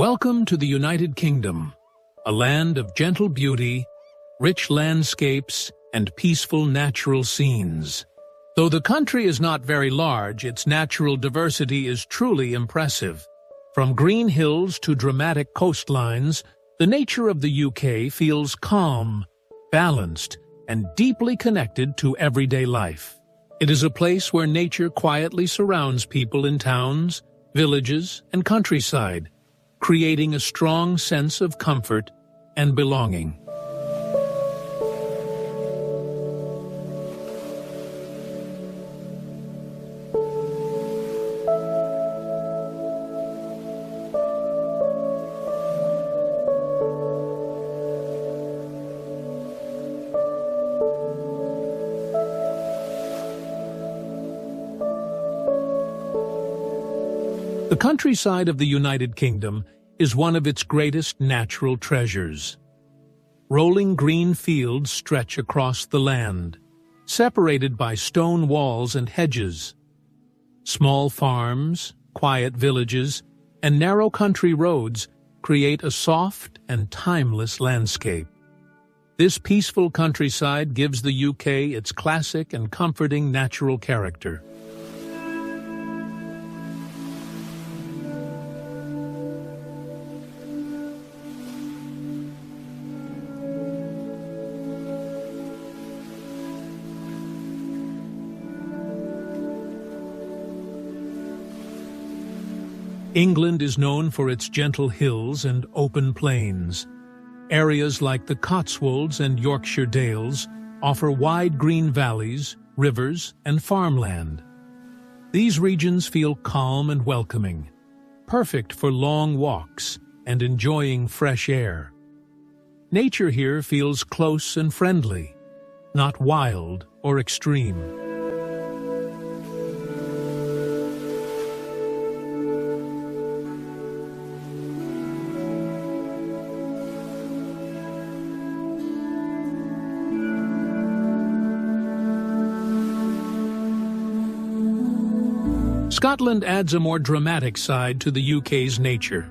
Welcome to the United Kingdom, a land of gentle beauty, rich landscapes, and peaceful natural scenes. Though the country is not very large, its natural diversity is truly impressive. From green hills to dramatic coastlines, the nature of the UK feels calm, balanced, and deeply connected to everyday life. It is a place where nature quietly surrounds people in towns, villages, and countryside, creating a strong sense of comfort and belonging. The countryside of the United Kingdom is one of its greatest natural treasures. Rolling green fields stretch across the land, separated by stone walls and hedges. Small farms, quiet villages, and narrow country roads create a soft and timeless landscape. This peaceful countryside gives the UK its classic and comforting natural character. England is known for its gentle hills and open plains. Areas like the Cotswolds and Yorkshire Dales offer wide green valleys, rivers, and farmland. These regions feel calm and welcoming, perfect for long walks and enjoying fresh air. Nature here feels close and friendly, not wild or extreme. Scotland adds a more dramatic side to the UK's nature.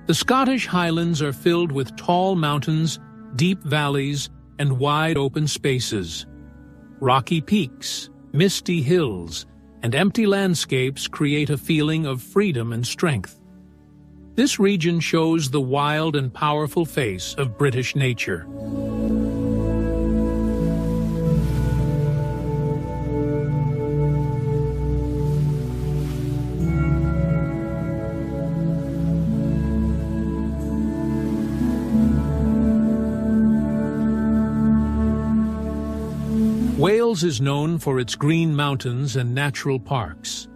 The Scottish Highlands are filled with tall mountains, deep valleys, and wide open spaces. Rocky peaks, misty hills, and empty landscapes create a feeling of freedom and strength. This region shows the wild and powerful face of British nature. Wales is known for its green mountains and natural parks.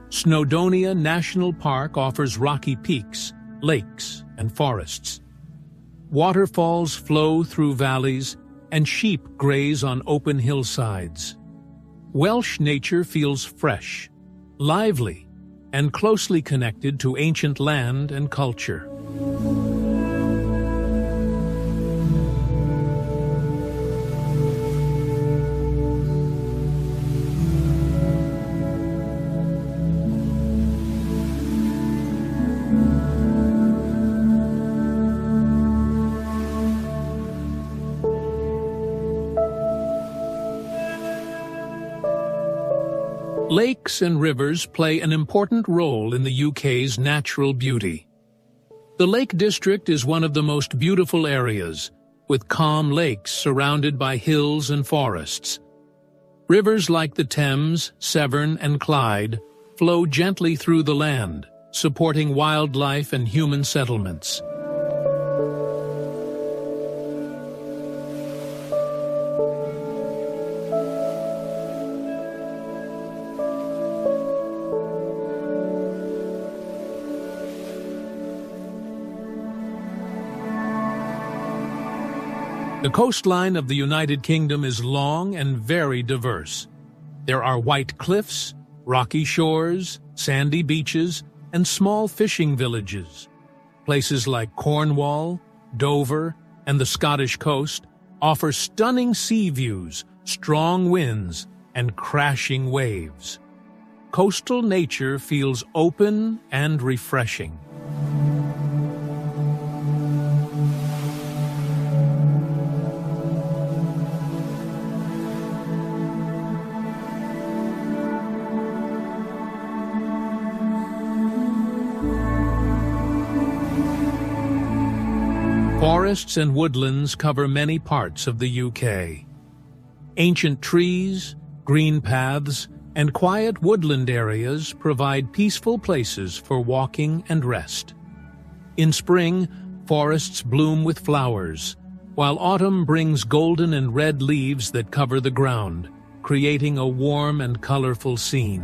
Snowdonia National Park offers rocky peaks, lakes, and forests. Waterfalls flow through valleys, and sheep graze on open hillsides. Welsh nature feels fresh, lively, and closely connected to ancient land and culture. Lakes and rivers play an important role in the UK's natural beauty. The Lake District is one of the most beautiful areas, with calm lakes surrounded by hills and forests. Rivers like the Thames, Severn, and Clyde flow gently through the land, supporting wildlife and human settlements. The coastline of the United Kingdom is long and very diverse. There are white cliffs, rocky shores, sandy beaches, and small fishing villages. Places like Cornwall, Dover, and the Scottish coast offer stunning sea views, strong winds, and crashing waves. Coastal nature feels open and refreshing. Forests and woodlands cover many parts of the UK. Ancient trees, green paths, and quiet woodland areas provide peaceful places for walking and rest. In spring, forests bloom with flowers, while autumn brings golden and red leaves that cover the ground, creating a warm and colorful scene.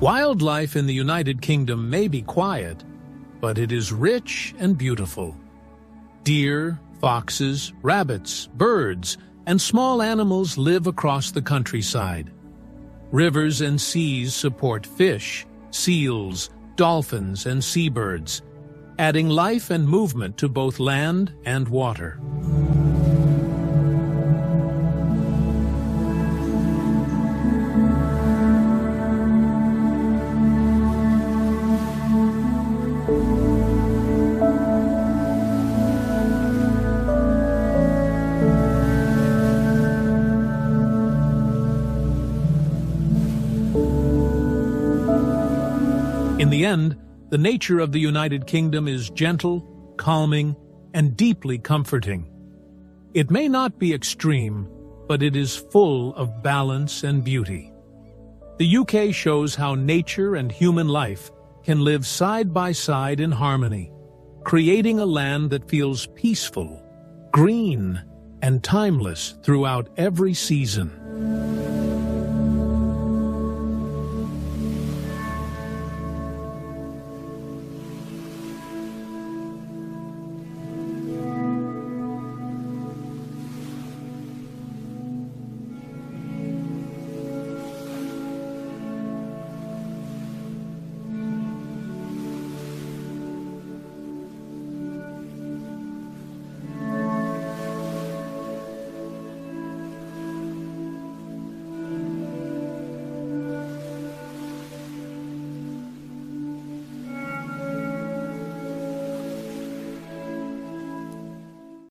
Wildlife in the United Kingdom may be quiet, but it is rich and beautiful. Deer, foxes, rabbits, birds, and small animals live across the countryside. Rivers and seas support fish, seals, dolphins, and seabirds, adding life and movement to both land and water. In the end, the nature of the United Kingdom is gentle, calming, and deeply comforting. It may not be extreme, but it is full of balance and beauty. The UK shows how nature and human life can live side by side in harmony, creating a land that feels peaceful, green, and timeless throughout every season.